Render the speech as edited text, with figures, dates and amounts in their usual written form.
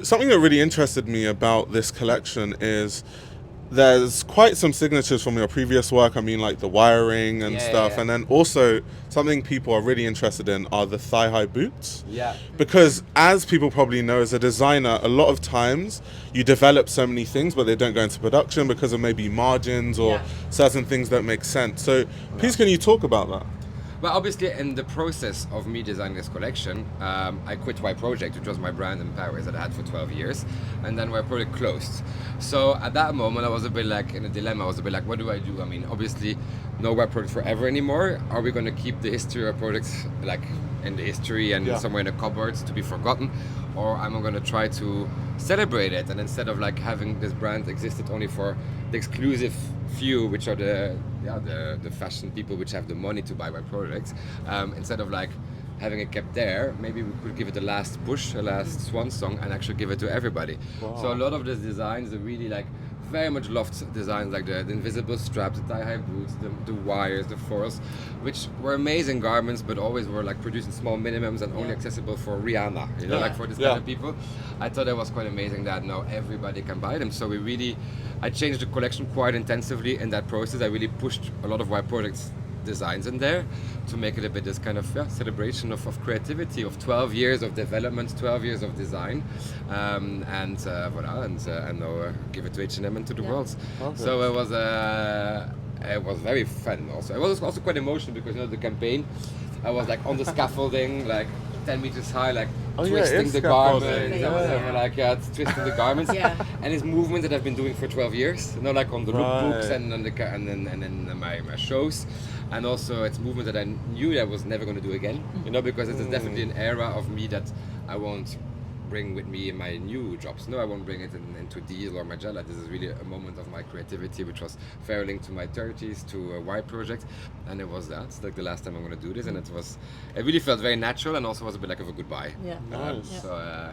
Something that really interested me about this collection is there's quite some signatures from your previous work. I mean, like the wiring and stuff. And then also something people are really interested in are the thigh-high boots. Yeah. Because as people probably know, as a designer, a lot of times you develop so many things, but they don't go into production because of maybe margins or certain things that make sense. So please, can you talk about that? Well, obviously, in the process of me designing this collection, I quit Y Project, which was my brand in Paris that I had for 12 years, and then Y Project closed. So at that moment, I was a bit like in a dilemma. I was a bit like, what do I do? I mean, obviously, no Y Project forever anymore. Are we going to keep the history of projects like in the history and somewhere in the cupboards to be forgotten, or am I going to try to celebrate it? And instead of like having this brand existed only for the exclusive few, which are the fashion people which have the money to buy my products, instead of like having it kept there, maybe we could give it a last push, a last swan song, and actually give it to everybody. So a lot of the designs are really like very much loved designs, like the invisible straps, the thigh-high boots, the wires, the foils, which were amazing garments, but always were like produced in small minimums and only accessible for Rihanna, you know, like for this kind of people. I thought that was quite amazing that now everybody can buy them. So I changed the collection quite intensively in that process. I really pushed a lot of Y Products designs in there to make it a bit this kind of celebration of creativity, of 12 years of development, 12 years of design, and voila, and now give it to H&M and to the world. So it was very fun. Also, it was also quite emotional because the campaign, I was like on the scaffolding, like 10 meters high, like twisting the garments and whatever, like twisting the garments, and it's movement that I've been doing for 12 years. Like on the lookbooks and then my shows, and also it's movement that I knew I was never going to do again. Because it is definitely an era of me that I won't bring with me in my new jobs. No, I won't bring it into Deal or Magella. This is really a moment of my creativity, which was very linked to my 30s, to a Y project, and it was that. It's like the last time I'm going to do this, and it really felt very natural, and also was a bit like of a goodbye. Nice. So.